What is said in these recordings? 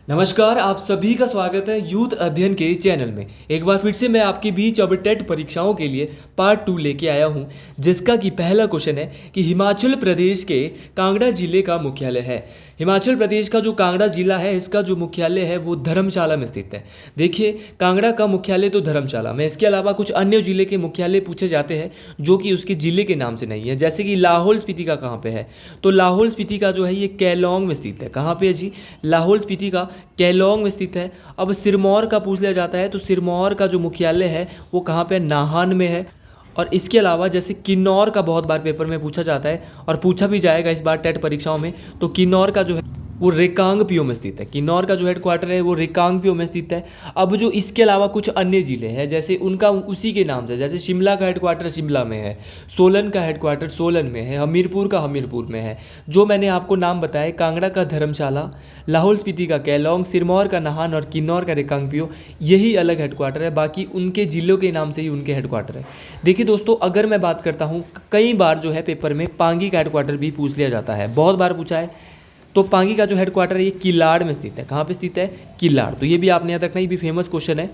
नमस्कार, आप सभी का स्वागत है यूथ अध्ययन के चैनल में। एक बार फिर से मैं आपके बीच अब टेट परीक्षाओं के लिए पार्ट 2 लेके आया हूं, जिसका कि पहला क्वेश्चन है कि हिमाचल प्रदेश के कांगड़ा जिले का मुख्यालय है। हिमाचल प्रदेश का जो कांगड़ा जिला है, इसका जो मुख्यालय है वो धर्मशाला में स्थित है। देखिए, कांगड़ा का मुख्यालय तो धर्मशाला में, इसके अलावा कुछ अन्य जिले के मुख्यालय पूछे जाते हैं जो कि उसके जिले के नाम से नहीं है। जैसे कि लाहौल स्पीति का कहाँ पे है, तो लाहौल स्पीति का जो है ये केलोंग में स्थित है। कहाँ पे है जी? लाहौल स्पीति का केलोंग में स्थित है। अब सिरमौर का पूछ लिया जाता है तो सिरमौर का जो मुख्यालय है वो कहाँ पे? नाहन में है। और इसके अलावा जैसे किन्नौर का बहुत बार पेपर में पूछा जाता है और पूछा भी जाएगा इस बार टेट परीक्षाओं में, तो किन्नौर का जो है वो रिकांगपिओ में स्थित है। किन्नौर का जो हेडक्वार्टर है वो रिकांगपिओ में स्थित है। अब जो इसके अलावा कुछ अन्य ज़िले हैं जैसे उनका उसी के नाम से, जैसे शिमला का हेडक्वार्टर शिमला में है, सोलन का हेडक्वार्टर सोलन में है, हमीरपुर का हमीरपुर में है। जो मैंने आपको नाम बताए, कांगड़ा का धर्मशाला, लाहौल स्पीति का केलोंग, सिरमौर का नाहन और किन्नौर का रिकांगपिओ, यही अलग हेडक्वार्टर है। बाकी उनके ज़िलों के नाम से ही उनके हेडक्वार्टर है। देखिए दोस्तों, अगर मैं बात करता हूँ, कई बार जो है पेपर में पांगी का हेडक्वार्टर भी पूछ लिया जाता है, बहुत बार पूछा है। तो पांगी का जो हेडक्वार्टर है ये किलाड़ में स्थित है। कहाँ पे स्थित है? किलाड़। तो ये भी आपने याद रखना, ये भी फेमस क्वेश्चन है।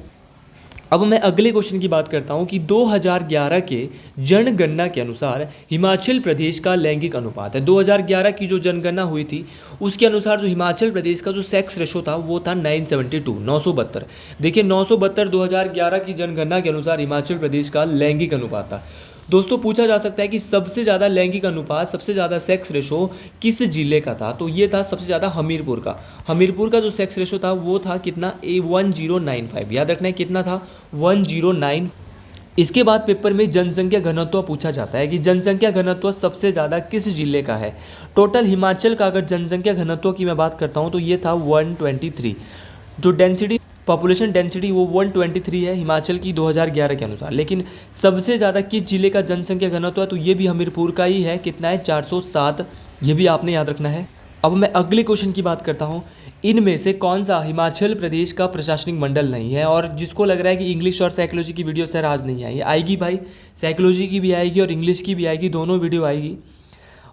अब मैं अगले क्वेश्चन की बात करता हूँ कि 2011 के जनगणना के अनुसार हिमाचल प्रदेश का लैंगिक अनुपात है। 2011 की जो जनगणना हुई थी उसके अनुसार जो हिमाचल प्रदेश का जो सेक्स रेशो था वो था 972। देखिए, 972 2011 की जनगणना के अनुसार हिमाचल प्रदेश का लैंगिक अनुपात था। दोस्तों, पूछा जा सकता है कि सबसे ज़्यादा लैंगिक अनुपात, सबसे ज़्यादा सेक्स रेशो किस जिले का था? तो ये था सबसे ज़्यादा हमीरपुर का। हमीरपुर का जो सेक्स रेशो था वो था कितना? 1095। याद रखना है कितना था? 109। इसके बाद पेपर में जनसंख्या घनत्व पूछा जाता है कि जनसंख्या घनत्व सबसे ज़्यादा किस जिले का है। टोटल हिमाचल का अगर जनसंख्या घनत्व की मैं बात करता हूँ तो ये था 123। जो डेंसिटी, पॉपुलेशन डेंसिटी वो 123 है हिमाचल की 2011 के अनुसार। लेकिन सबसे ज़्यादा किस जिले का जनसंख्या घनत्व है? तो ये भी हमीरपुर का ही है। कितना है? 407। ये भी आपने याद रखना है। अब मैं अगले क्वेश्चन की बात करता हूँ, इनमें से कौन सा हिमाचल प्रदेश का प्रशासनिक मंडल नहीं है? और जिसको लग रहा है कि इंग्लिश और साइकोलॉजी की वीडियो सर आज नहीं आई, आएगी भाई, साइकोलॉजी की भी आएगी और इंग्लिश की भी आएगी, दोनों वीडियो आएगी।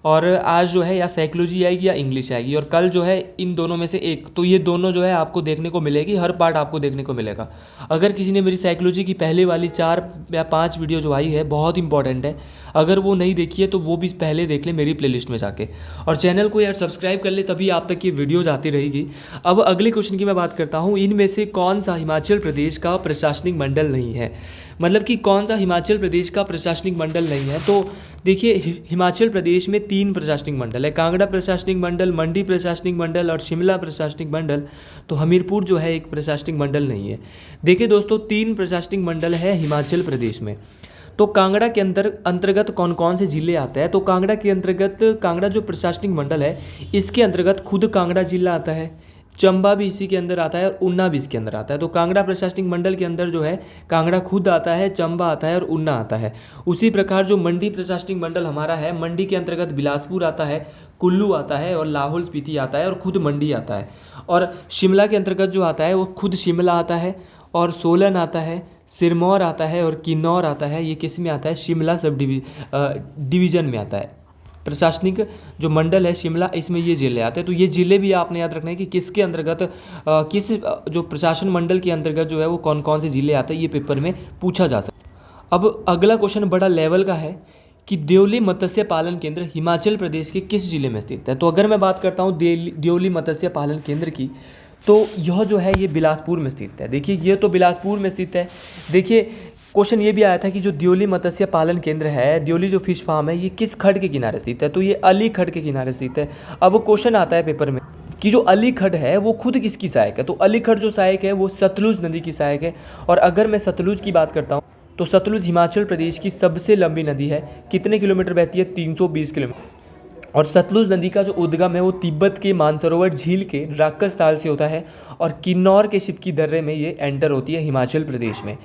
और आज जो है या साइकोलॉजी आएगी या इंग्लिश आएगी, और कल जो है इन दोनों में से एक, तो ये दोनों जो है आपको देखने को मिलेगी, हर पार्ट आपको देखने को मिलेगा। अगर किसी ने मेरी साइकोलॉजी की पहले वाली 4 या 5 वीडियो जो आई है, बहुत इंपॉर्टेंट है, अगर वो नहीं देखी है तो वो भी पहले देख ले मेरी प्लेलिस्ट में जाके, और चैनल को यार सब्सक्राइब कर ले, तभी आप तक ये वीडियोज आती रहेगी। अब अगले क्वेश्चन की मैं बात करता हूँ, इनमें से कौन सा हिमाचल प्रदेश का प्रशासनिक मंडल नहीं है? मतलब कि कौन सा हिमाचल प्रदेश का प्रशासनिक मंडल नहीं है? तो देखिए, हिमाचल प्रदेश में 3 प्रशासनिक मंडल है, कांगड़ा प्रशासनिक मंडल, मंडी प्रशासनिक मंडल और शिमला प्रशासनिक मंडल। तो हमीरपुर जो है एक प्रशासनिक मंडल नहीं है। देखिए दोस्तों, 3 प्रशासनिक मंडल है हिमाचल प्रदेश में। तो कांगड़ा के अंतर्गत कौन कौन से जिले आते हैं? तो कांगड़ा के अंतर्गत, कांगड़ा जो प्रशासनिक मंडल है इसके अंतर्गत खुद कांगड़ा जिला आता है, चंबा भी इसी के अंदर आता है और ऊना भी इसके अंदर आता है। तो कांगड़ा प्रशासनिक मंडल के अंदर जो है कांगड़ा खुद आता है, चंबा आता है और ऊना आता है। उसी प्रकार जो मंडी प्रशासनिक मंडल हमारा है, मंडी के अंतर्गत बिलासपुर आता है, कुल्लू आता है और लाहौल स्पीति आता है और खुद मंडी आता है। और शिमला के अंतर्गत जो आता है वो खुद शिमला आता है और सोलन आता है, सिरमौर आता है और किन्नौर आता है। ये किस में आता है? शिमला सब डिवीज़न में आता है। प्रशासनिक जो मंडल है शिमला, इसमें ये ज़िले आते हैं। तो ये ज़िले भी आपने याद रखना है कि किसके अंतर्गत, किस जो प्रशासन मंडल के अंतर्गत जो है वो कौन कौन से ज़िले आते हैं, ये पेपर में पूछा जा सकता है। अब अगला क्वेश्चन बड़ा लेवल का है कि देवली मत्स्य पालन केंद्र हिमाचल प्रदेश के किस जिले में स्थित है? तो अगर मैं बात करता हूँ देवली मत्स्य पालन केंद्र की, तो यह जो है ये बिलासपुर में स्थित है। देखिए, ये तो बिलासपुर में स्थित है। देखिए, क्वेश्चन ये भी आया था कि जो देवली मत्स्य पालन केंद्र है, देवली जो फिश फार्म है, ये किस खड्ड के किनारे स्थित है? तो ये अली खड्ड के किनारे स्थित है। अब क्वेश्चन आता है पेपर में कि जो अली खड्ड है वो खुद किसकी सहायक है? तो अली खड्ड जो सहायक है वो सतलुज नदी की सहायक है। और अगर मैं सतलुज की बात करता हूँ तो सतलुज हिमाचल प्रदेश की सबसे लंबी नदी है। कितने किलोमीटर बहती है? 320 किलोमीटर। और सतलुज नदी का जो उद्गम है वो तिब्बत के मानसरोवर झील के राक्षस ताल से होता है और किन्नौर के शिवकी दर्रे में ये एंटर होती है हिमाचल प्रदेश में।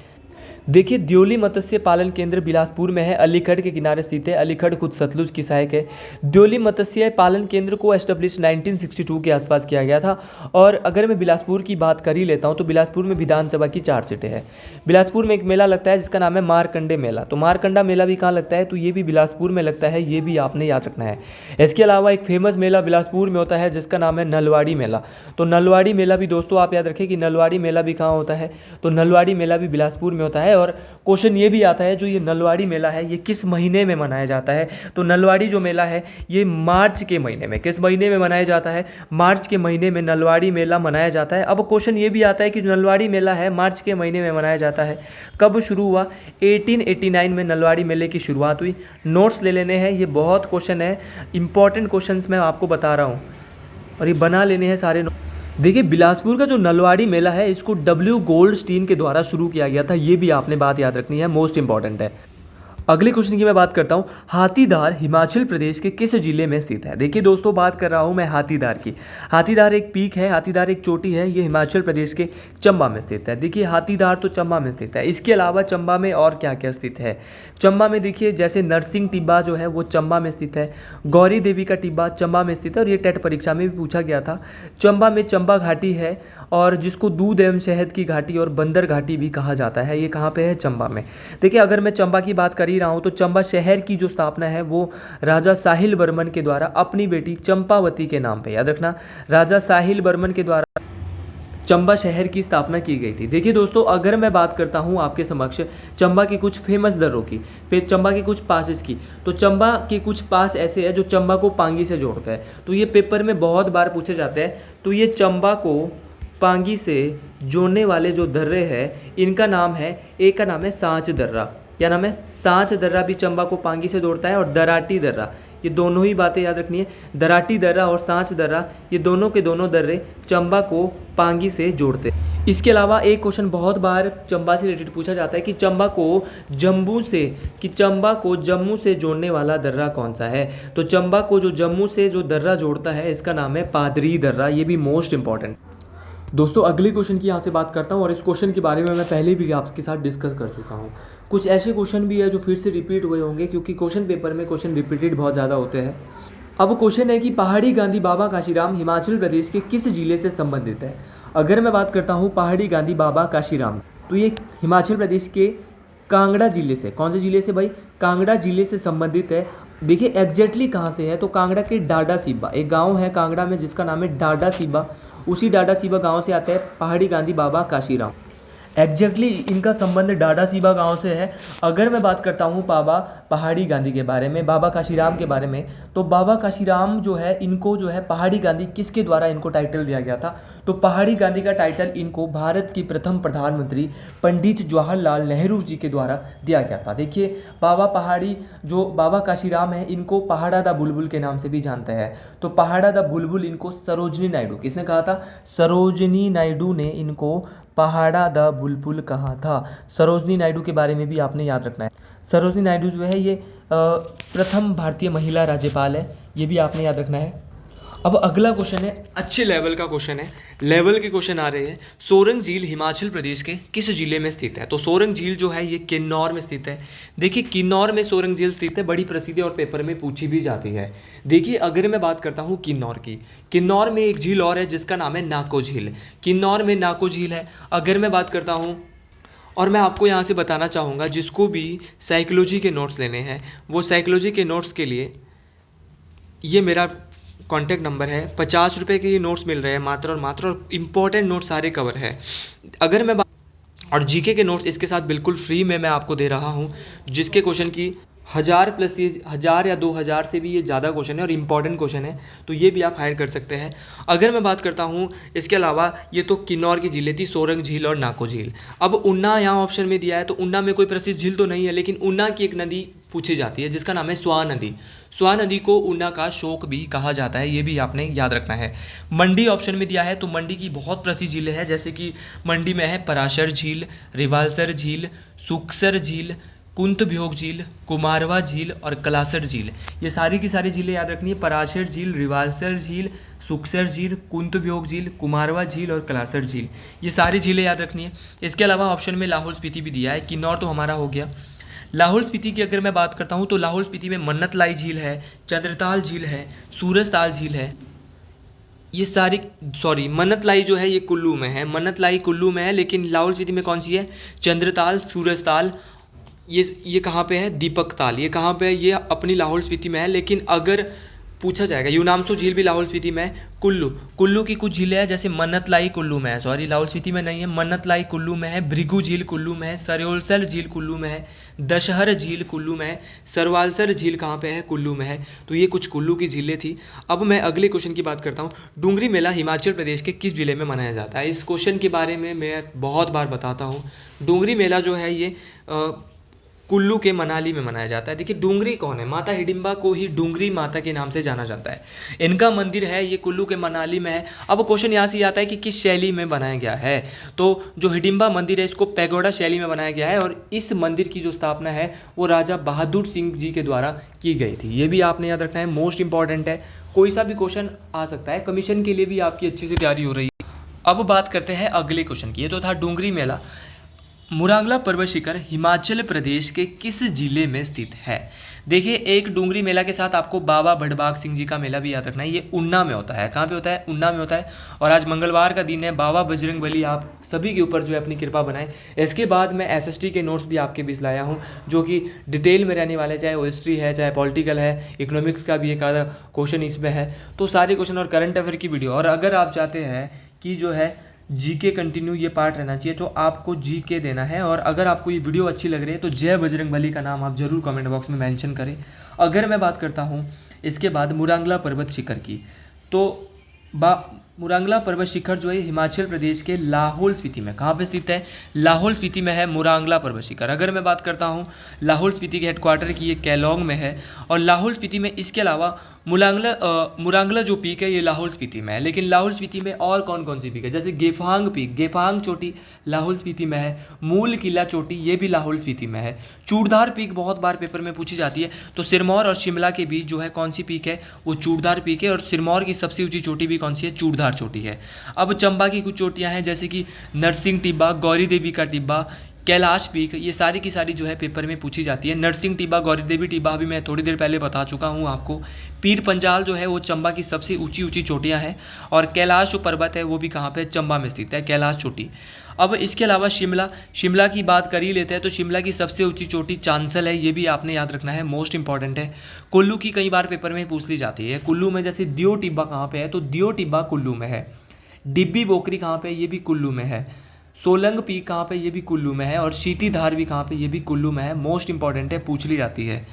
देखिए द्योली मत्स्य पालन केंद्र बिलासपुर में है, अलीगढ़ के किनारे स्थित है। अलीगढ़ खुद सतलुज की सहायक है। द्योली मत्स्य पालन केंद्र को एस्टेब्लिश 1962 के आसपास किया गया था। और अगर मैं बिलासपुर की बात कर ही लेता हूँ तो बिलासपुर में विधानसभा की 4 सीटें हैं। बिलासपुर में एक मेला लगता है जिसका नाम है मारकंडे मेला। तो मारकंडा मेला भी कहाँ लगता है, तो ये भी बिलासपुर में लगता है, ये भी आपने याद रखना है। इसके अलावा एक फेमस मेला बिलासपुर में होता है जिसका नाम है नलवाड़ी मेला। तो नलवाड़ी मेला भी दोस्तों आप याद रखें कि नलवाड़ी मेला भी कहाँ होता है, तो नलवाड़ी मेला भी बिलासपुर में होता है। और क्वेश्चन ये भी आता है जो ये नलवाड़ी मेला है ये किस महीने में मनाया जाता है, तो नलवाड़ी जो मेला है ये मार्च के महीने में, किस महीने में मनाया जाता है, मार्च के महीने में नलवाड़ी मेला मनाया जाता है। अब क्वेश्चन ये भी आता है कि जो नलवाड़ी मेला है मार्च के महीने में मनाया जाता है, कब शुरू हुआ, 1889 में नलवाड़ी मेले की शुरुआत हुई। नोट्स ले लेने हैं, ये बहुत क्वेश्चन है, इंपॉर्टेंट क्वेश्चन मैं आपको बता रहा हूँ और ये बना लेने हैं सारे। देखिए बिलासपुर का जो नलवाड़ी मेला है इसको W गोल्डस्टीन के द्वारा शुरू किया गया था, ये भी आपने बात याद रखनी है, मोस्ट इंपॉर्टेंट है। अगले क्वेश्चन की मैं बात करता हूँ, हाथीदार हिमाचल प्रदेश के किस जिले में स्थित है। देखिए दोस्तों बात कर रहा हूँ मैं हाथीदार की। हाथीदार एक पीक है, हाथीदार एक चोटी है, ये हिमाचल प्रदेश के चंबा में स्थित है। देखिए हाथीदार तो चंबा में स्थित है। इसके अलावा चंबा में और क्या क्या स्थित है, चंबा में देखिए जैसे नरसिंह टिब्बा जो है वो चंबा में स्थित है, गौरी देवी का टिब्बा चंबा में स्थित है और ये टेट परीक्षा में भी पूछा गया था। चंबा में चंबा घाटी है और जिसको दूध एवं शहद की घाटी और बंदर घाटी भी कहा जाता है, ये कहाँ पे है, चंबा में। देखिए अगर मैं चंबा की बात कर ही रहा हूँ तो चंबा शहर की जो स्थापना है वो राजा साहिल वर्मन के द्वारा अपनी बेटी चंपावती के नाम पे, याद रखना, राजा साहिल वर्मन के द्वारा चंबा शहर की स्थापना की गई थी। देखिए दोस्तों अगर मैं बात करता हूँ आपके समक्ष चंबा की कुछ फेमस दर्रों की, फिर चंबा के कुछ पासेस की, तो चंबा के कुछ पास ऐसे हैं जो चंबा को पांगी से जोड़ता है, तो ये पेपर में बहुत बार पूछे जाते हैं। तो ये चंबा को पांगी से जोड़ने वाले जो दर्रे हैं इनका नाम है, एक का नाम है सांच दर्रा, क्या नाम है, सांच दर्रा भी चंबा को पांगी से जोड़ता है, और दराटी दर्रा, ये दोनों ही बातें याद रखनी है। दराटी दर्रा और सांच दर्रा ये दोनों के दोनों दर्रे चंबा को पांगी से जोड़ते हैं। इसके अलावा एक क्वेश्चन बहुत बार चंबा से रिलेटेड पूछा जाता है कि चंबा को जम्मू से जोड़ने वाला दर्रा कौन सा है, तो चंबा को जो जम्मू से जो दर्रा जोड़ता है इसका नाम है पादरी दर्रा, ये भी मोस्ट इंपॉर्टेंट। दोस्तों अगले क्वेश्चन की यहाँ से बात करता हूँ और इस क्वेश्चन के बारे में मैं पहले भी आपके साथ डिस्कस कर चुका हूँ। कुछ ऐसे क्वेश्चन भी है जो फिर से रिपीट हुए होंगे क्योंकि क्वेश्चन पेपर में क्वेश्चन रिपीटेड बहुत ज़्यादा होते हैं। अब क्वेश्चन है कि पहाड़ी गांधी बाबा काशीराम हिमाचल प्रदेश के किस जिले से संबंधित है। अगर मैं बात करता हूँ पहाड़ी गांधी बाबा काशीराम, तो ये हिमाचल प्रदेश के कांगड़ा जिले से, कौन से जिले से भाई, कांगड़ा जिले से संबंधित है। देखिए एग्जैक्टली कहाँ से है, तो कांगड़ा के डाडा सीबा, एक गांव है कांगड़ा में जिसका नाम है डाडा सीबा, उसी डाडा सीबा गांव से आता है पहाड़ी गांधी बाबा काशीराम। एग्जैक्टली इनका संबंध डाडा सीबा गांव से है। अगर मैं बात करता हूँ बाबा पहाड़ी गांधी के बारे में, बाबा काशीराम के बारे में, तो बाबा काशीराम जो है इनको जो है पहाड़ी गांधी किसके द्वारा इनको टाइटल दिया गया था, तो पहाड़ी गांधी का टाइटल इनको भारत की प्रथम प्रधानमंत्री पंडित जवाहरलाल नेहरू जी के द्वारा दिया गया था। देखिए बाबा काशीराम है इनको पहाड़ा दा बुलबुल के नाम से भी जानते हैं। तो पहाड़ा दा बुलबुल इनको सरोजनी नायडू, किसने कहा था, सरोजनी नायडू ने इनको पहाड़ा द बुलबुल कहा था। सरोजनी नायडू के बारे में भी आपने याद रखना है। सरोजनी नायडू जो है ये प्रथम भारतीय महिला राज्यपाल है, ये भी आपने याद रखना है। अब अगला क्वेश्चन है, अच्छे लेवल का क्वेश्चन है, लेवल के क्वेश्चन आ रहे हैं। सोरंग झील हिमाचल प्रदेश के किस जिले में स्थित है, तो सोरंग झील जो है ये किन्नौर में स्थित है। देखिए किन्नौर में सोरंग झील स्थित है, बड़ी प्रसिद्ध है और पेपर में पूछी भी जाती है। देखिए अगर मैं बात करता हूँ किन्नौर की, किन्नौर में एक झील और है जिसका नाम है नाको झील, किन्नौर में नाको झील है। अगर मैं बात करता हूँ, और मैं आपको यहाँ से बताना चाहूँगा जिसको भी साइकोलॉजी के नोट्स लेने हैं वो साइकोलॉजी के नोट्स के लिए ये मेरा कॉन्टैक्ट नंबर है। 50 रुपये के ये नोट्स मिल रहे हैं मात्र और मात्र, और इम्पॉर्टेंट नोट्स सारे कवर है। अगर मैं और जीके के नोट्स इसके साथ बिल्कुल फ्री में मैं आपको दे रहा हूँ, जिसके क्वेश्चन की 1000 प्लस, ये 1000 या 2000 से भी ये ज़्यादा क्वेश्चन है और इम्पॉर्टेंट क्वेश्चन है, तो ये भी आप हायर कर सकते हैं। अगर मैं बात करता हूँ इसके अलावा, ये तो किन्नौर की झीलें थी, सोरंग झील और नाको झील। अब उन्ना यहाँ ऑप्शन में दिया है, तो उन्ना में कोई प्रसिद्ध झील तो नहीं है, लेकिन उन्ना की एक नदी पूछी जाती है जिसका नाम है स्वां नदी। स्वां नदी को उन्ना का शोक भी कहा जाता है, ये भी आपने याद रखना है। मंडी ऑप्शन में दिया है, तो मंडी की बहुत प्रसिद्ध झीलें हैं, जैसे कि मंडी में है पराशर झील, रिवालसर झील, सुखसर झील, कुंतभ्योग झील, कुमारवा झील और कलासर झील। ये सारी की सारी झीलें याद रखनी है, पराशर झील, रिवालसर झील, सुक्सर झील, कुंतभ्योग झील, कुमारवा झील और कलासर झील, ये सारी झीलें याद रखनी है। इसके अलावा ऑप्शन में लाहौल स्पीति भी दिया है, किन्नौर तो हमारा हो गया। लाहौल स्पीति की अगर मैं बात करता हूँ तो लाहौल स्पीति में मन्नतलाई झील है, चंद्रताल झील है, सूरजताल झील है, ये सारी मन्नतलाई जो है ये कुल्लू में है, मन्नतलाई कुल्लू में है, लेकिन लाहौल स्पीति में कौन सी है, चंद्रताल, सूरजताल, ये कहाँ पे है, दीपक ताल, ये कहाँ पे है, ये अपनी लाहौल स्पीति में है। लेकिन अगर पूछा जाएगा, यूनामसो झील भी लाहौल स्पीति में है, कुल्लू की कुछ झीलें हैं जैसे मन्नतलाई कुल्लू में है, सॉरी लाहौल स्पीति में नहीं है, मन्नतलाई कुल्लू में है, भृगु झील कुल्लू में है, सरयोलसर झील कुल्लू में है, दशहर झील कुल्लू में है, सरवालसर झील कहाँ पे है, कुल्लू में है। तो ये कुछ कुल्लू की झीलें थी। अब मैं अगले क्वेश्चन की बात करता हूँ। डूंगरी मेला हिमाचल प्रदेश के किस जिले में मनाया जाता है? इस क्वेश्चन के बारे में मैं बहुत बार बताता हूँ। डूंगरी मेला जो है ये कुल्लू के मनाली में मनाया जाता है। देखिए डूंगरी कौन है, माता हिडिंबा को ही डूंगरी माता के नाम से जाना जाता है। इनका मंदिर है ये कुल्लू के मनाली में है। अब क्वेश्चन यहाँ से आता है कि किस शैली में बनाया गया है, तो जो हिडिंबा मंदिर है इसको पैगोडा शैली में बनाया गया है और इस मंदिर की जो स्थापना है वो राजा बहादुर सिंह जी के द्वारा की गई थी। ये भी आपने याद रखना है, मोस्ट इंपॉर्टेंट है, कोई सा भी क्वेश्चन आ सकता है, कमीशन के लिए भी आपकी अच्छी से तैयारी हो रही है। अब बात करते हैं अगले क्वेश्चन की। ये तो था डूंगरी मेला। मुरांगला पर्वत शिखर हिमाचल प्रदेश के किस जिले में स्थित है? देखिए एक डूंगरी मेला के साथ आपको बाबा भड़बाग सिंह जी का मेला भी याद रखना है। ये ऊना में होता है। कहाँ पे होता है? ऊना में होता है। और आज मंगलवार का दिन है। बाबा बजरंगबली आप सभी के ऊपर जो है अपनी कृपा बनाए। इसके बाद मैं एसएसटी के नोट्स भी आपके बीच लाया हूँ जो कि डिटेल में रहने वाले, चाहे वो हिस्ट्री है, चाहे पॉलिटिकल है, इकोनॉमिक्स का भी एक आधा क्वेश्चन इसमें है। तो सारे क्वेश्चन और करंट अफेयर की वीडियो, और अगर आप चाहते हैं कि जो है जीके कंटिन्यू ये पार्ट रहना चाहिए तो आपको जीके देना है। और अगर आपको ये वीडियो अच्छी लग रही है तो जय बजरंगबली का नाम आप जरूर कमेंट बॉक्स में मेंशन करें। अगर मैं बात करता हूँ इसके बाद मुरांगला पर्वत शिखर की, तो मुरांगला पर्वत शिखर जो है हिमाचल प्रदेश के लाहौल स्पीति में, कहाँ पे स्थित है? लाहौल स्पीति में है मुरांगला पर्वत शिखर। अगर मैं बात करता हूँ लाहौल स्पीति के हेडक्वार्टर की, ये केलोंग में है। और लाहौल स्पीति में इसके अलावा मुरांगला जो पीक है ये लाहौल स्पीति में है। लेकिन लाहौल स्पीति में और कौन कौन सी पीक है? जैसे गेफांग पीक, गेफांग चोटी लाहौल स्पीति में है। मूल किला चोटी ये भी लाहौल स्पीति में है। चूड़धार पीक बहुत बार पेपर में पूछी जाती है। तो सिरमौर और शिमला के बीच जो है कौन सी पीक है? वो चूड़धार पीक है। और सिरमौर की सबसे ऊंची चोटी भी कौन सी है? चूड़धार चोटी है। अब चंबा की कुछ चोटियां हैं जैसे कि नरसिंह टिब्बा, गौरी देवी का टिब्बा, कैलाश पीक, ये सारी की सारी जो है पेपर में पूछी जाती है। नरसिंह टिब्बा, गौरी देवी टिब्बा अभी मैं थोड़ी देर पहले बता चुका हूँ आपको। पीर पंजाल जो है वो चंबा की सबसे ऊंची ऊंची चोटियाँ हैं। और कैलाश जो पर्वत है वो भी कहाँ पे? चंबा में स्थित है, कैलाश चोटी। अब इसके अलावा शिमला की बात कर ही लेते हैं तो शिमला की सबसे ऊंची चोटी चांसल है, ये भी आपने याद रखना है, मोस्ट इंपॉर्टेंट है। कुल्लू की कई बार पेपर में पूछ ली जाती है। कुल्लू में जैसे दियो टिब्बा कहाँ पे है? तो दियो टिब्बा कुल्लू में है। डिब्बी बोकरी कहाँ पे? ये भी कुल्लू में है। सोलंग पीक कहाँ पे? ये भी कुल्लू में है। और शीटी धार भी कहाँ पे? ये भी कुल्लू में है। मोस्ट इंपॉर्टेंट है, पूछ ली जाती है।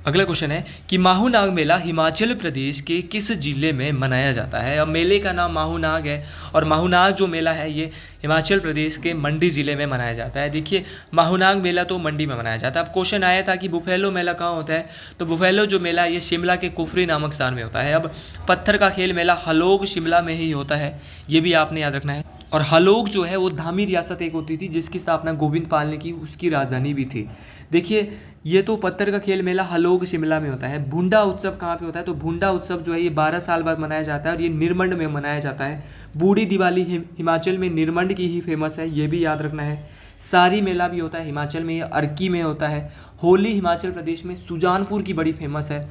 अगला क्वेश्चन है कि माहूनाग मेला हिमाचल प्रदेश के किस जिले में मनाया जाता है? अब मेले का नाम माहूनाग है और माहूनाग जो मेला है ये हिमाचल प्रदेश के मंडी ज़िले में मनाया जाता है। देखिए माहूनाग मेला तो मंडी में मनाया जाता है। अब क्वेश्चन आया था कि बुफेलो मेला कहाँ होता है? तो बुफेलो जो मेला है ये शिमला के कुफरी नामक स्थान में होता है। अब पत्थर का खेल मेला हलोग शिमला में ही होता है, ये भी आपने याद रखना है। और हलोग जो है वो धामी रियासत एक होती थी जिसकी स्थापना गोविंद पाल ने की, उसकी राजधानी भी थी। देखिए ये तो पत्थर का खेल मेला हलोग शिमला में होता है। भुंडा उत्सव कहाँ पे होता है? तो भुंडा उत्सव जो है ये 12 साल बाद मनाया जाता है और ये निरमंड में मनाया जाता है। बूढ़ी दिवाली हिमाचल में निरमंड की ही फेमस है, ये भी याद रखना है। सारी मेला भी होता है हिमाचल में, ये अर्की में होता है। होली हिमाचल प्रदेश में सुजानपुर की बड़ी फेमस है।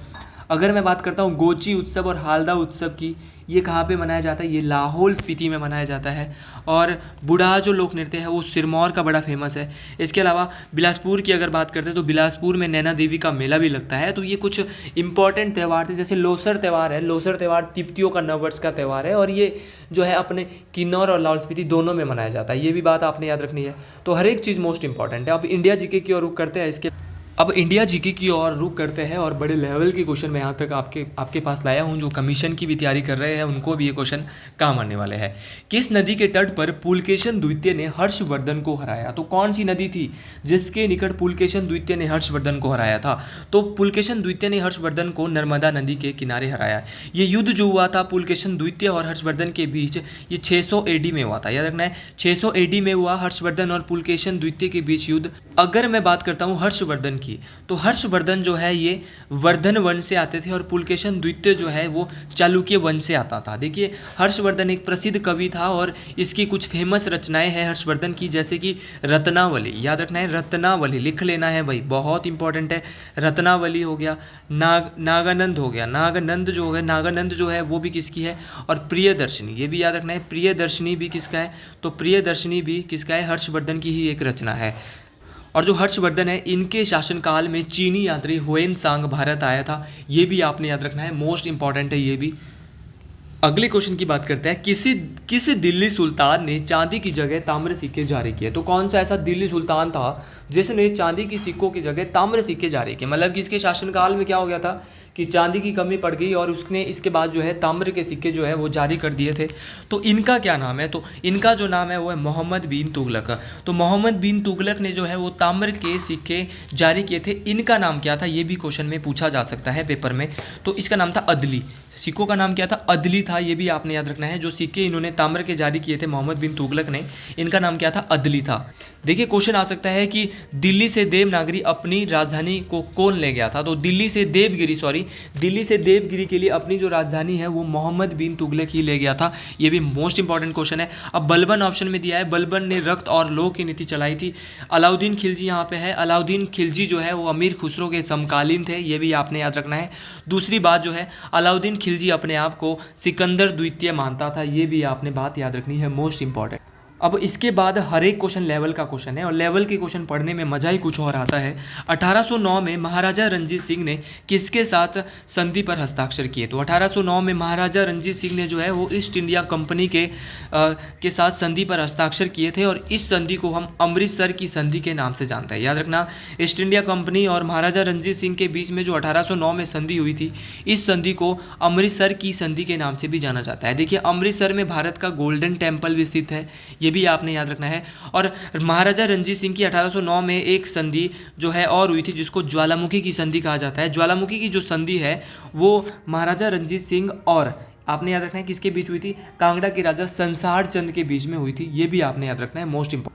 अगर मैं बात करता हूँ गोची उत्सव और हालदा उत्सव की, ये कहाँ पे मनाया जाता है? ये लाहौल स्पीति में मनाया जाता है। और बुढ़ा जो लोक नृत्य है वो सिरमौर का बड़ा फेमस है। इसके अलावा बिलासपुर की अगर बात करते हैं तो बिलासपुर में नैना देवी का मेला भी लगता है। तो ये कुछ इंपॉर्टेंट त्यौहार थे। जैसे लोसर त्यौहार है, लोसर त्यौहार तिब्बतियों का नववर्ष का त्यौहार है और ये जो है अपने किन्नौर और लाहौल स्पीति दोनों में मनाया जाता है। ये भी बात आपने याद रखनी है। तो हर एक चीज़ मोस्ट इंपॉर्टेंट है। अब इंडिया जीके की ओर रुख करते हैं। इसके अब इंडिया जीके की ओर रुख करते हैं और बड़े लेवल के क्वेश्चन मैं यहाँ तक आपके पास लाया हूँ। जो कमीशन की भी तैयारी कर रहे हैं उनको भी ये क्वेश्चन काम आने वाले हैं। किस नदी के तट पर पुलकेशन द्वितीय ने हर्षवर्धन को हराया? तो कौन सी नदी थी जिसके निकट पुलकेशन द्वितीय ने हर्षवर्धन को हराया था? तो पुलकेशन द्वितीय ने हर्षवर्धन को नर्मदा नदी के किनारे हराया। ये युद्ध जो हुआ था पुलकेशन द्वितीय और हर्षवर्धन के बीच, ये 600 AD में हुआ था। याद रखना है 600 AD में हुआ हर्षवर्धन और पुलकेशन द्वितीय के बीच युद्ध। अगर मैं बात करता हूँ हर्षवर्धन की, तो हर्षवर्धन जो है ये वर्धन वंश से आते थे और पुलकेशन द्वितीय जो है वो चालुक्य वंश से आता था। देखिए हर्षवर्धन एक प्रसिद्ध कवि था और इसकी कुछ फेमस रचनाएं हैं हर्षवर्धन की, जैसे कि रत्नावली। याद रखना है रत्नावली, लिख लेना है भाई, बहुत इंपॉर्टेंट है। रत्नावली हो गया, नागानंद हो गया, नागानंद जो है वो भी किसकी है, और प्रियदर्शनी, ये भी याद रखना है, प्रियदर्शनी भी किसका है? तो प्रियदर्शनी भी किसका है? हर्षवर्धन की ही एक रचना है। और जो हर्षवर्धन है इनके शासनकाल में चीनी यात्री हुएनसांग भारत आया था, ये भी आपने याद रखना है, मोस्ट इंपॉर्टेंट है ये भी। अगले क्वेश्चन की बात करते हैं, किसी दिल्ली सुल्तान ने चांदी की जगह ताम्र सिक्के जारी किए? तो कौन सा ऐसा दिल्ली सुल्तान था जिसने चांदी की सिक्कों की जगह ताम्र सिक्के जारी किए? मतलब कि इसके शासनकाल में क्या हो गया था कि चांदी की कमी पड़ गई और उसने इसके बाद जो है ताम्र के सिक्के जो है वो जारी कर दिए थे। तो इनका क्या नाम है? तो इनका जो नाम है वो है मोहम्मद बिन तुगलक। तो मोहम्मद बिन तुगलक ने जो है वो ताम्र के सिक्के जारी किए थे। इनका नाम क्या था? ये भी क्वेश्चन में पूछा जा सकता है पेपर में। तो इसका नाम था अदली। सिक्कों का नाम क्या था? अदली था। ये भी आपने याद रखना है। जो सिक्के इन्होंने ताम्र के जारी किए थे मोहम्मद बिन तुगलक ने, इनका नाम क्या था? अदली था। देखिए क्वेश्चन आ सकता है कि दिल्ली से देवनागरी अपनी राजधानी को कौन ले गया था? तो दिल्ली से देवगिरी के लिए अपनी जो राजधानी है वो मोहम्मद बिन तुगलक ही ले गया था। ये भी मोस्ट इंपॉर्टेंट क्वेश्चन है। अब बलबन ऑप्शन में दिया है, बलबन ने रक्त और लौह की नीति चलाई थी। अलाउद्दीन खिलजी यहाँ पे है। अलाउद्दीन खिलजी जो है वो अमीर खुसरो के समकालीन थे, ये भी आपने याद रखना है। दूसरी बात जो है, अलाउद्दीन खिलजी अपने आप को सिकंदर द्वितीय मानता था, ये भी आपने बात याद रखनी है, मोस्ट इंपॉर्टेंट। अब इसके बाद हर एक क्वेश्चन लेवल का क्वेश्चन है और लेवल के क्वेश्चन पढ़ने में मजा ही कुछ और आता है। 1809 में महाराजा रणजीत सिंह ने किसके साथ संधि पर हस्ताक्षर किए? तो 1809 में महाराजा रणजीत सिंह ने जो है वो ईस्ट इंडिया कंपनी के साथ संधि पर हस्ताक्षर किए थे और इस संधि को हम अमृतसर की संधि के नाम से जानते हैं। याद रखना, ईस्ट इंडिया कंपनी और महाराजा रणजीत सिंह के बीच में जो 1809 में संधि हुई थी, इस संधि को अमृतसर की संधि के नाम से भी जाना जाता है। देखिए अमृतसर में भारत का गोल्डन टेम्पल भी स्थित है, ये भी आपने याद रखना है। और महाराजा रणजीत सिंह की 1809 में एक संधि जो है और हुई थी जिसको ज्वालामुखी की संधि कहा जाता है। ज्वालामुखी की जो संधि है वो महाराजा रणजीत सिंह और आपने याद रखना है किसके बीच हुई थी? कांगड़ा के राजा संसार चंद के बीच में हुई थी, ये भी आपने याद रखना है, मोस्ट इंपॉर्टेंट।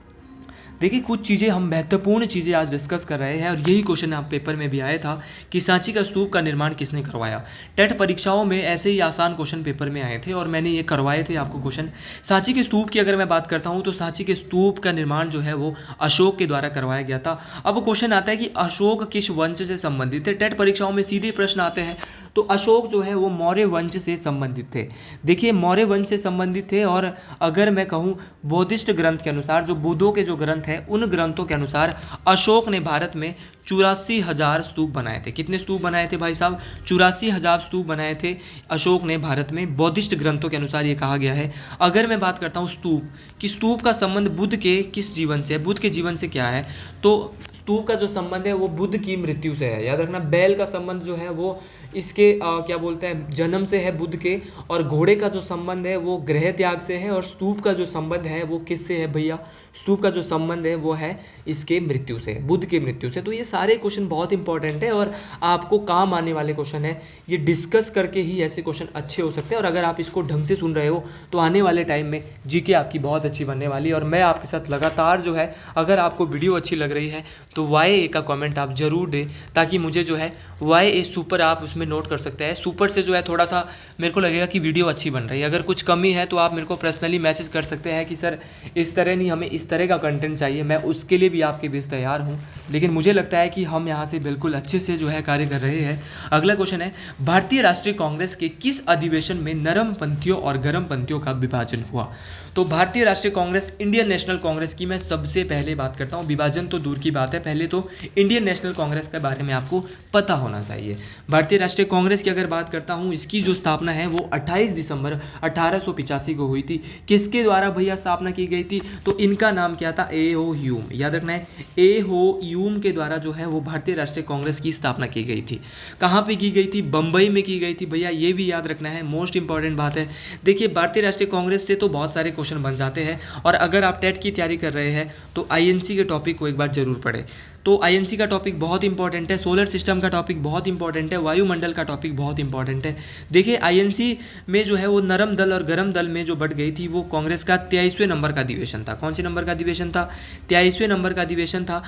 देखिए कुछ चीज़ें हम महत्वपूर्ण चीज़ें आज डिस्कस कर रहे हैं और यही क्वेश्चन आप पेपर में भी आया था कि सांची का स्तूप का निर्माण किसने करवाया। टेट परीक्षाओं में ऐसे ही आसान क्वेश्चन पेपर में आए थे और मैंने ये करवाए थे आपको क्वेश्चन। सांची के स्तूप की अगर मैं बात करता हूँ तो सांची के स्तूप का निर्माण जो है वो अशोक के द्वारा करवाया गया था। अब क्वेश्चन आता है कि अशोक किस वंश से संबंधित थे? टेट परीक्षाओं में सीधे प्रश्न आते हैं। तो अशोक जो है वो मौर्य वंश से संबंधित थे। देखिए मौर्य वंश से संबंधित थे और अगर मैं कहूँ बौद्धिस्ट ग्रंथ के अनुसार, जो बुद्धों के जो ग्रंथ हैं उन ग्रंथों के अनुसार अशोक ने भारत में 84,000 स्तूप बनाए थे। कितने स्तूप बनाए थे भाई साहब? 84,000 स्तूप बनाए थे अशोक ने भारत में, बौद्धिस्ट ग्रंथों के अनुसार ये कहा गया है। अगर मैं बात करता हूँ स्तूप कि स्तूप का संबंध बुद्ध के किस जीवन से है, बुद्ध के जीवन से क्या है, तो स्तूप का जो संबंध है वो बुद्ध की मृत्यु से है। याद रखना, बैल का संबंध जो है वो इसके क्या बोलते हैं जन्म से है बुद्ध के, और घोड़े का जो संबंध है वो गृह त्याग से है, और स्तूप का जो संबंध है वो किससे है भैया? स्तूप का जो संबंध है वो है इसके मृत्यु से, बुद्ध की मृत्यु से। तो ये सारे क्वेश्चन बहुत इंपॉर्टेंट है और आपको काम आने वाले क्वेश्चन है। ये डिस्कस करके ही ऐसे क्वेश्चन अच्छे हो सकते हैं और अगर आप इसको ढंग से सुन रहे हो तो आने वाले टाइम में जीके आपकी बहुत अच्छी बनने वाली है। और मैं आपके साथ लगातार जो है, अगर आपको वीडियो अच्छी लग रही है तो YA का कमेंट आप जरूर दें ताकि मुझे जो है YA सुपर आप उसमें नोट कर सकते हैं। सुपर से जो है थोड़ा सा मेरे को लगेगा कि वीडियो अच्छी बन रही है। अगर कुछ कमी है तो आप मेरे को पर्सनली मैसेज कर सकते हैं कि सर इस तरह नहीं, हमें इस तरह का कंटेंट चाहिए। मैं उसके लिए भी आपके बीच तैयार हूँ, लेकिन मुझे लगता है कि हम यहाँ से बिल्कुल अच्छे से जो है कार्य कर रहे हैं। अगला क्वेश्चन है, भारतीय राष्ट्रीय कांग्रेस के किस अधिवेशन में नरम पंथियों और गरम पंथियों का विभाजन हुआ? तो भारतीय राष्ट्रीय कांग्रेस, इंडियन नेशनल कांग्रेस की मैं सबसे पहले बात करता हूँ। विभाजन तो दूर की बात है, पहले तो इंडियन नेशनल कांग्रेस के बारे में आपको पता होना चाहिए। भारतीय राष्ट्रीय कांग्रेस की अगर बात करता हूँ, इसकी जो स्थापना है वो 28 दिसंबर 1885 को हुई थी। किसके द्वारा भैया स्थापना की गई थी? तो इनका नाम क्या था? ए हो ह्यूम। याद रखना है, ए हो ह्यूम के द्वारा जो है वो भारतीय राष्ट्रीय कांग्रेस की स्थापना की गई थी। कहाँ पे की गई थी? बंबई में की गई थी भैया, ये भी याद रखना है, मोस्ट इंपॉर्टेंट बात है। देखिए भारतीय राष्ट्रीय कांग्रेस से तो बहुत सारे क्वेश्चन बन जाते हैं, और अगर आप टेट की तैयारी कर रहे हैं तो आईएनसी के टॉपिक को एक बार जरूर पढ़ें। तो आईएनसी का टॉपिक बहुत इंपॉर्टेंट है, सोलर सिस्टम का टॉपिक बहुत इंपॉर्टेंट है, वायुमंडल का टॉपिक बहुत इंपॉर्टेंट है। देखिए आईएनसी में जो है वो नरम दल और गरम दल में जो बढ़ गई थी वो कांग्रेस का 23वें नंबर का अधिवेशन था। कौन से नंबर का अधिवेशन था? 23वें नंबर का अधिवेशन था।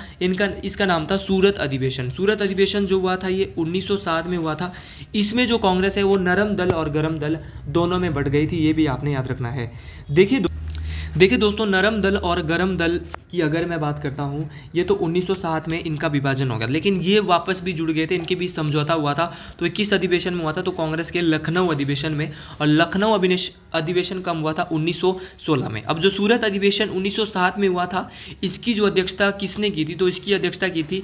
इसका नाम था सूरत अधिवेशन। सूरत अधिवेशन जो हुआ था ये 1907 में हुआ था। इसमें जो कांग्रेस है वो नरम दल और गरम दल दोनों में बढ़ गई थी, ये भी आपने याद रखना है। देखिए दोस्तों, नरम दल और गरम दल की अगर मैं बात करता हूँ, ये तो 1907 में इनका विभाजन हो गया, लेकिन ये वापस भी जुड़ गए थे, इनके बीच समझौता हुआ था। तो 21 अधिवेशन में हुआ था, तो कांग्रेस के लखनऊ अधिवेशन में, और लखनऊ अधिवेशन कब हुआ था? 1916 में। अब जो सूरत अधिवेशन 1907 में हुआ था, इसकी जो अध्यक्षता किसने की थी? तो इसकी अध्यक्षता की थी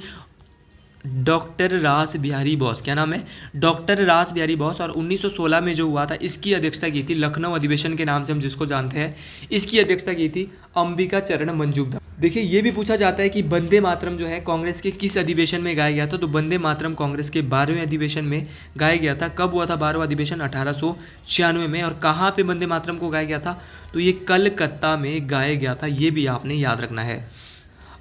डॉक्टर रास बिहारी बोस। क्या नाम है? डॉक्टर रास बिहारी बोस। और 1916 में जो हुआ था, इसकी अध्यक्षता की थी, लखनऊ अधिवेशन के नाम से हम जिसको जानते हैं, इसकी अध्यक्षता की थी अंबिका चरण मंजूमदार। देखिए ये भी पूछा जाता है कि वंदे मातरम जो है कांग्रेस के किस अधिवेशन में गाया गया था? तो वंदे मातरम कांग्रेस के 12वें अधिवेशन में गाया गया था। कब हुआ था 12वां अधिवेशन? 1896 में। और कहाँ पे वंदे मातरम को गाया गया था? तो ये कलकत्ता में गाया गया था, ये भी आपने याद रखना है।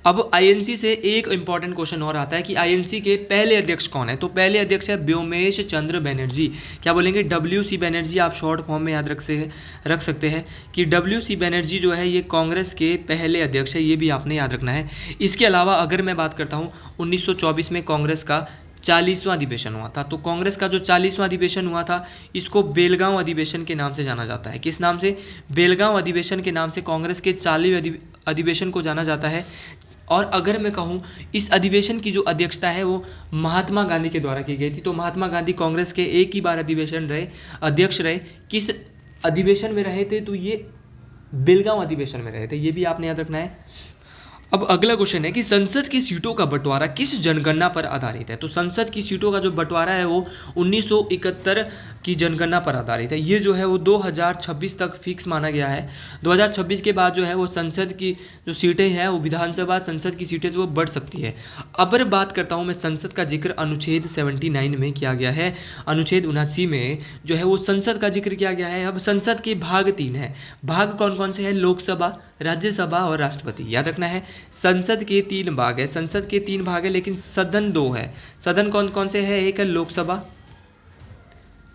अब आईएनसी से एक इंपॉर्टेंट क्वेश्चन और आता है कि आईएनसी के पहले अध्यक्ष कौन है? तो पहले अध्यक्ष है व्योमेश चंद्र बनर्जी। क्या बोलेंगे? WC बनर्जी। आप शॉर्ट फॉर्म में याद रख सकते हैं कि WC बनर्जी जो है ये कांग्रेस के पहले अध्यक्ष है, ये भी आपने याद रखना है। इसके अलावा अगर मैं बात करता हूँ, 1924 में कांग्रेस का 40वां अधिवेशन हुआ था। तो कांग्रेस का जो 40वां अधिवेशन हुआ था, इसको बेलगांव अधिवेशन के नाम से जाना जाता है। किस नाम से? बेलगांव अधिवेशन के नाम से कांग्रेस के 40वें अधिवेशन को जाना जाता है। और अगर मैं कहूँ, इस अधिवेशन की जो अध्यक्षता है वो महात्मा गांधी के द्वारा की गई थी। तो महात्मा गांधी कांग्रेस के एक ही बार अध्यक्ष रहे। किस अधिवेशन में रहे थे? तो ये बेलगांव अधिवेशन में रहे थे, ये भी आपने याद रखना है। अब अगला क्वेश्चन है कि संसद की सीटों का बंटवारा किस जनगणना पर आधारित है? तो संसद की सीटों का जो बंटवारा है वो 1971 की जनगणना पर आधारित है। ये जो है वो 2026 तक फिक्स माना गया है। 2026 के बाद जो है वो संसद की जो सीटें हैं वो विधानसभा संसद की सीटें जो वो बढ़ सकती है। अब बात करता हूँ मैं, संसद का जिक्र अनुच्छेद 79 में किया गया है। अनुच्छेद 79 में जो है वो संसद का जिक्र किया गया है। अब संसद के भाग 3 है। भाग कौन कौन से हैं? लोकसभा, राज्यसभा और राष्ट्रपति। याद रखना है, संसद के 3 भाग है। संसद के 3 भाग है, लेकिन सदन 2 है। सदन कौन कौन से है? एक है लोकसभा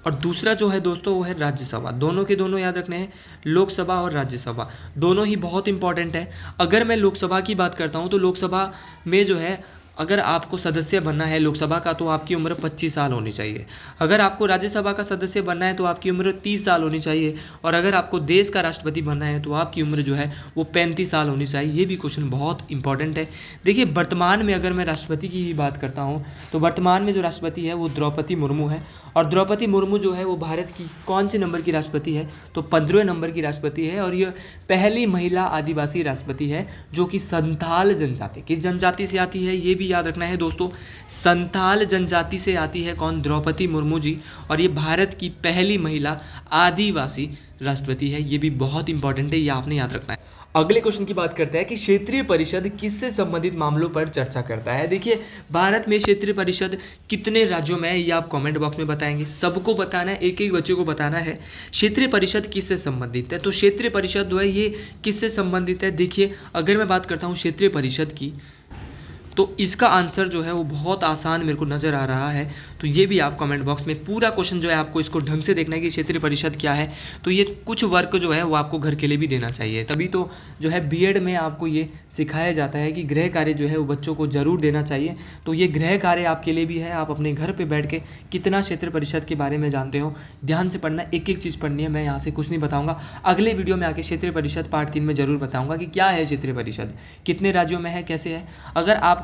और दूसरा जो है दोस्तों वो है राज्यसभा। दोनों के दोनों याद रखने हैं, लोकसभा और राज्यसभा दोनों ही बहुत इंपॉर्टेंट है। अगर मैं लोकसभा की बात करता हूँ, तो लोकसभा में जो है अगर आपको सदस्य बनना है लोकसभा का, तो आपकी उम्र 25 साल होनी चाहिए। अगर आपको राज्यसभा का सदस्य बनना है तो आपकी उम्र 30 साल होनी चाहिए। और अगर आपको देश का राष्ट्रपति बनना है तो आपकी उम्र जो है वो 35 साल होनी चाहिए। ये भी क्वेश्चन बहुत इंपॉर्टेंट है। देखिए वर्तमान में अगर मैं राष्ट्रपति की ही बात करता हूँ, तो वर्तमान में जो राष्ट्रपति है वो द्रौपदी मुर्मू है। और द्रौपदी मुर्मू जो है वो भारत की कौन से नंबर की राष्ट्रपति है? तो 15वें नंबर की राष्ट्रपति है। और ये पहली महिला आदिवासी राष्ट्रपति है जो कि संथाल जनजाति, किस जनजाति से आती है? ये भी याद रखना है दोस्तों, संथाल जनजाति से आती है। कौन? द्रौपदी मुर्मू जी। और ये भारत की पहली महिला आदिवासी राष्ट्रपति है, ये भी बहुत इंपॉर्टेंट है, ये आपने याद रखना है। अगले क्वेश्चन की बात करते हैं कि क्षेत्रीय परिषद किससे संबंधित मामलों पर चर्चा करता है। देखिए भारत में क्षेत्रीय परिषद कितने राज्यों में है ये आप कमेंट बॉक्स में बताएंगे। सबको बताना है, एक एक बच्चे को बताना है क्षेत्रीय परिषद किससे संबंधित है। तो क्षेत्रीय परिषद जो है ये किससे संबंधित है? देखिए अगर मैं बात करता हूँ क्षेत्रीय परिषद की, तो इसका आंसर जो है वो बहुत आसान मेरे को नज़र आ रहा है। तो ये भी आप कमेंट बॉक्स में पूरा क्वेश्चन जो है आपको इसको ढंग से देखना है कि क्षेत्रीय परिषद क्या है। तो ये कुछ वर्क जो है वो आपको घर के लिए भी देना चाहिए, तभी तो जो है बीएड में आपको ये सिखाया जाता है कि गृह कार्य जो है वो बच्चों को ज़रूर देना चाहिए। तो ये गृह कार्य आपके लिए भी है। आप अपने घर पर बैठ के कितना क्षेत्रीय परिषद के बारे में जानते हो, ध्यान से पढ़ना, एक एक चीज़ पढ़नी है। मैं यहाँ से कुछ नहीं बताऊँगा, अगले वीडियो में आके क्षेत्रीय परिषद पार्ट 3 में ज़रूर बताऊँगा कि क्या है क्षेत्रीय परिषद, कितने राज्यों में है, कैसे है। अगर आपको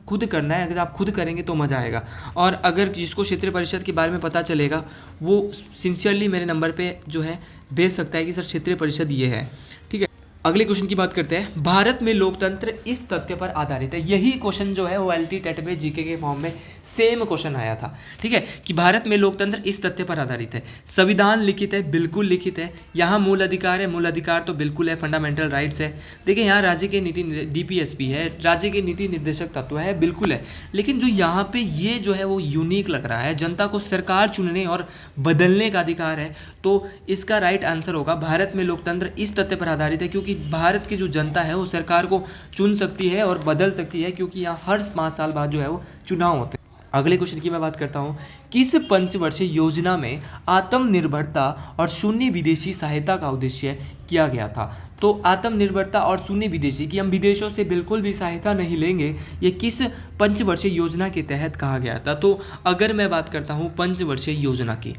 खुद करना है, अगर आप खुद करेंगे तो मज़ा आएगा। और अगर जिसको क्षेत्रीय परिषद के बारे में पता चलेगा वो सिंसियरली मेरे नंबर पे जो है भेज सकता है कि सर क्षेत्रीय परिषद ये है, ठीक है। अगले क्वेश्चन की बात करते हैं। भारत में लोकतंत्र इस तथ्य पर आधारित है। यही क्वेश्चन जो है वो एलटी टेट में जीके के फॉर्म में सेम क्वेश्चन आया था, ठीक है, कि भारत में लोकतंत्र इस तथ्य पर आधारित है। संविधान लिखित है, बिल्कुल लिखित है। यहाँ मूल अधिकार है, मूल अधिकार तो बिल्कुल है, फंडामेंटल राइट्स है। देखिए यहाँ राज्य के नीति डीपीएसपी है, राज्य के नीति निर्देशक तत्व है, बिल्कुल है। लेकिन जो यहाँ पे ये जो है वो यूनिक लग रहा है, जनता को सरकार चुनने और बदलने का अधिकार है, तो इसका राइट आंसर होगा भारत में लोकतंत्र इस तथ्य पर आधारित है, क्योंकि भारत की जो जनता है वो सरकार को चुन सकती है और बदल सकती है, क्योंकि यहाँ हर 5 साल बाद जो है वो चुनाव होते हैं। अगले क्वेश्चन की मैं बात करता हूँ। किस पंचवर्षीय योजना में आत्मनिर्भरता और शून्य विदेशी सहायता का उद्देश्य किया गया था? तो आत्मनिर्भरता और शून्य विदेशी, कि हम विदेशों से बिल्कुल भी सहायता नहीं लेंगे, ये किस पंचवर्षीय योजना के तहत कहा गया था? तो अगर मैं बात करता हूँ पंचवर्षीय योजना की,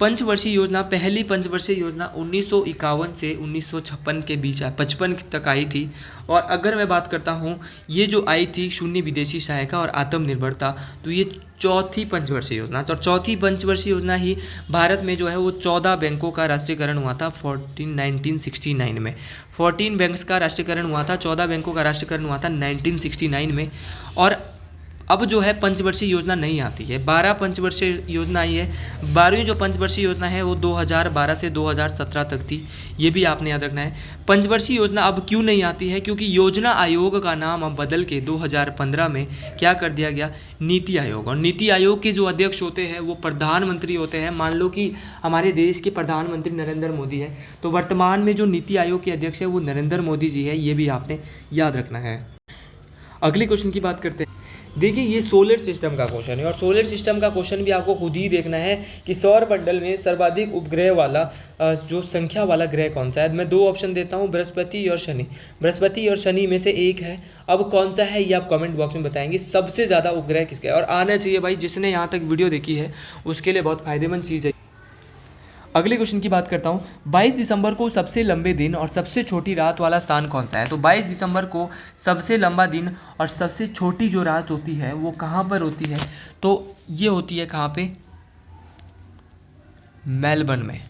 पंचवर्षीय योजना, पहली पंचवर्षीय योजना 1951 से 1956 के बीच 55 तक आई थी। और अगर मैं बात करता हूँ ये जो आई थी शून्य विदेशी सहायता और आत्मनिर्भरता, तो ये चौथी पंचवर्षीय योजना। तो चौथी पंचवर्षीय योजना ही भारत में जो है वो 14 बैंकों का राष्ट्रीयकरण हुआ था 1969 में। 14 बैंक्स का राष्ट्रीयकरण हुआ था, 14 बैंकों का राष्ट्रीयकरण हुआ था 1969 में। और अब जो है पंचवर्षीय योजना नहीं आती है, 12 पंचवर्षीय योजना आई है। 12वीं जो पंचवर्षीय योजना है वो 2012 से 2017 तक थी, ये भी आपने याद रखना है। पंचवर्षीय योजना अब क्यों नहीं आती है? क्योंकि योजना आयोग का नाम अब बदल के 2015 में क्या कर दिया गया, नीति आयोग। और नीति आयोग के जो अध्यक्ष होते हैं वो प्रधानमंत्री होते हैं। मान लो कि हमारे देश के प्रधानमंत्री नरेंद्र मोदी है, तो वर्तमान में जो नीति आयोग के अध्यक्ष है वो नरेंद्र मोदी जी है, ये भी आपने याद रखना है। अगले क्वेश्चन की बात करते हैं। देखिए ये सोलर सिस्टम का क्वेश्चन है, और सोलर सिस्टम का क्वेश्चन भी आपको खुद ही देखना है कि सौर मंडल में सर्वाधिक उपग्रह वाला जो संख्या वाला ग्रह कौन सा है। मैं 2 ऑप्शन देता हूँ, बृहस्पति और शनि। बृहस्पति और शनि में से एक है, अब कौन सा है ये आप कमेंट बॉक्स में बताएंगे। सबसे ज़्यादा उपग्रह किसका है? और आना चाहिए भाई, जिसने यहाँ तक वीडियो देखी है उसके लिए बहुत फायदेमंद चीज़ है। अगले क्वेश्चन की बात करता हूँ। 22 दिसंबर को सबसे लंबे दिन और सबसे छोटी रात वाला स्थान कौन सा है? तो 22 दिसंबर को सबसे लंबा दिन और सबसे छोटी जो रात होती है वो कहाँ पर होती है? तो ये होती है कहाँ पे? मेलबर्न में।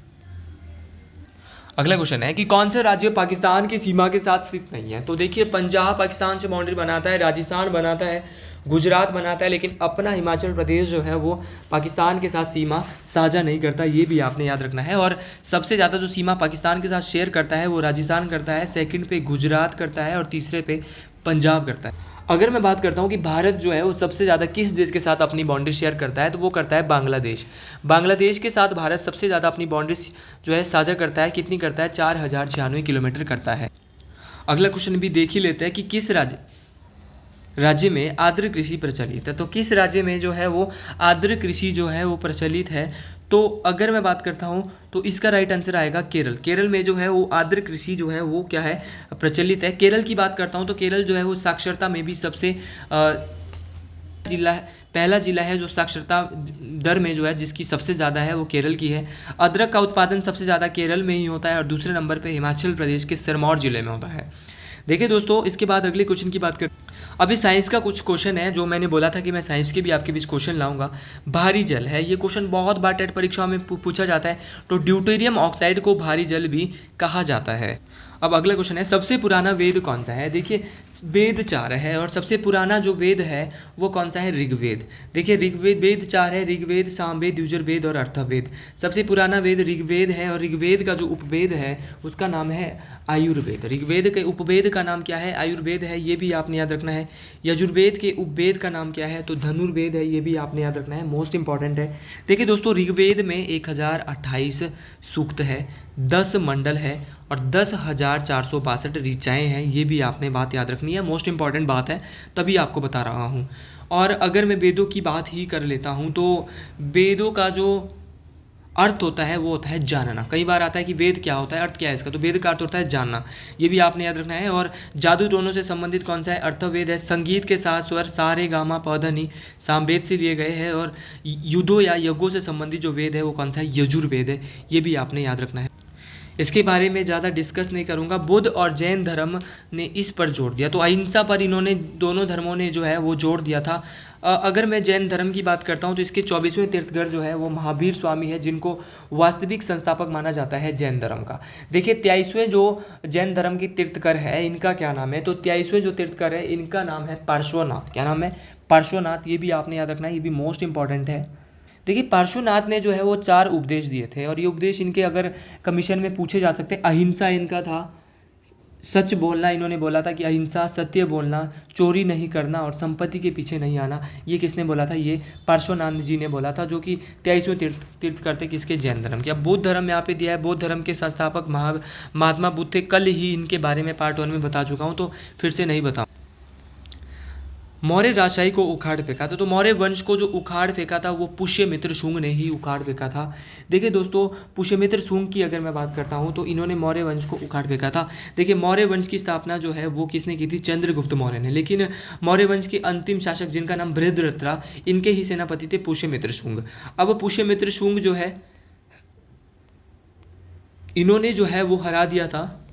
अगला क्वेश्चन है कि कौन सा राज्य पाकिस्तान की सीमा के साथ स्थित नहीं है? तो देखिए पंजाब पाकिस्तान से बाउंड्री बनाता है, राजस्थान बनाता है, गुजरात बनाता है, लेकिन अपना हिमाचल प्रदेश जो है वो पाकिस्तान के साथ सीमा साझा नहीं करता, ये भी आपने याद रखना है। और सबसे ज़्यादा जो सीमा पाकिस्तान के साथ शेयर करता है वो राजस्थान करता है, सेकंड पे गुजरात करता है और तीसरे पे पंजाब करता है। अगर मैं बात करता हूँ कि भारत जो है वो सबसे ज़्यादा किस देश के साथ अपनी बाउंड्री शेयर करता है, तो वो करता है बांग्लादेश। बांग्लादेश के साथ भारत सबसे ज़्यादा अपनी बाउंड्री जो है साझा करता है, कितनी करता है? 4096 किलोमीटर करता है। अगला क्वेश्चन भी देख ही लेते हैं कि किस राज्य में आर्द्र कृषि प्रचलित है। तो किस राज्य में जो है वो आर्द्र कृषि जो है वो प्रचलित है? तो अगर मैं बात करता हूँ तो इसका राइट आंसर आएगा केरल। केरल में जो है वो आर्द्र कृषि जो है वो क्या है, प्रचलित है। केरल की बात करता हूँ तो केरल जो है वो साक्षरता में भी सबसे पहला जिला है जो साक्षरता दर में जो है जिसकी सबसे ज़्यादा है वो केरल की है। अदरक का उत्पादन सबसे ज़्यादा केरल में ही होता है और दूसरे नंबर पे हिमाचल प्रदेश के सिरमौर जिले में होता है। देखिए दोस्तों, इसके बाद अगले क्वेश्चन की बात कर। अभी साइंस का कुछ क्वेश्चन है जो मैंने बोला था कि मैं साइंस के भी आपके बीच क्वेश्चन लाऊंगा। भारी जल है, ये क्वेश्चन बहुत बार टेट परीक्षाओं में पूछा जाता है। तो ड्यूटेरियम ऑक्साइड को भारी जल भी कहा जाता है। अब अगला क्वेश्चन है, सबसे पुराना वेद कौन सा है? देखिए वेद 4 है और सबसे पुराना जो वेद है वो कौन सा है? ऋग्वेद। देखिए ऋग्वेद, वेद 4 है, ऋग्वेद, सामवेद, यजुर्वेद और अथर्ववेद। सबसे पुराना वेद ऋग्वेद है और ऋग्वेद का जो उपवेद है उसका नाम है आयुर्वेद। ऋग्वेद के उपवेद का नाम क्या है? आयुर्वेद है, ये भी आपने याद रखना है। यजुर्वेद के उपवेद का नाम क्या है? तो धनुर्वेद है, ये भी आपने याद रखना है, मोस्ट इंपॉर्टेंट है। देखिए दोस्तों, ऋग्वेद में 1028 सूक्त है, 10 मंडल है और 10,462 ऋचाएँ हैं, ये भी आपने बात याद रखनी है, मोस्ट इंपॉर्टेंट बात है, तभी आपको बता रहा हूँ। और अगर मैं वेदों की बात ही कर लेता हूँ तो वेदों का जो अर्थ होता है वो होता है जानना। कई बार आता है कि वेद क्या होता है, अर्थ क्या है इसका, तो वेद का अर्थ होता है जानना, ये भी आपने याद रखना है। और जादू टोनों से संबंधित कौन सा है? अर्थवेद है। संगीत के साथ स्वर सारे गामा पधनी सामवेद से लिए गए हैं। और युद्धों या यज्ञों से संबंधित जो वेद है वो कौन सा है? यजुर्वेद है, ये भी आपने याद रखना है। इसके बारे में ज़्यादा डिस्कस नहीं करूँगा। बुद्ध और जैन धर्म ने इस पर जोर दिया, तो अहिंसा पर इन्होंने दोनों धर्मों ने जो है वो जोर दिया था। अगर मैं जैन धर्म की बात करता हूँ तो इसके 24वें तीर्थंकर जो है वो महावीर स्वामी है, जिनको वास्तविक संस्थापक माना जाता है जैन धर्म का। देखिए 23वें जो जैन धर्म के तीर्थंकर है इनका क्या नाम है, तो 23वें जो तीर्थंकर है इनका नाम है पार्श्वनाथ। क्या नाम है? पार्श्वनाथ। ये भी आपने याद रखना है, ये भी मोस्ट इंपॉर्टेंट है। देखिए पार्श्वनाथ ने जो है वो 4 उपदेश दिए थे, और ये उपदेश इनके अगर कमीशन में पूछे जा सकते हैं। अहिंसा इनका था, सच बोलना इन्होंने बोला था कि अहिंसा, सत्य बोलना, चोरी नहीं करना और संपत्ति के पीछे नहीं आना। ये किसने बोला था? ये पार्श्वनाथ जी ने बोला था, जो कि 23वें तीर्थंकर थे किसके? जैन धर्म के। अब बौद्ध धर्म यहाँ पे दिया है। बौद्ध धर्म के संस्थापक महात्मा बुद्ध थे। कल ही इनके बारे में पार्ट 1 में बता चुका हूँ, तो फिर से नहीं बताऊँ। मौर्य राजशाही को उखाड़ फेंका था, तो मौर्य वंश को जो उखाड़ फेंका था वो पुष्यमित्र शुंग ने ही उखाड़ फेंका था। देखिए दोस्तों, पुष्यमित्र शुंग की अगर मैं बात करता हूँ तो इन्होंने मौर्य वंश को उखाड़ फेंका था। देखिए मौर्य वंश की स्थापना जो है वो किसने की थी? चंद्रगुप्त मौर्य ने। लेकिन मौर्य वंश के अंतिम शासक जिनका नाम बृहद्रथ था, इनके ही सेनापति थे पुष्यमित्र शुंग। अब पुष्यमित्र शुंग जो है इन्होंने जो है वो हरा दिया था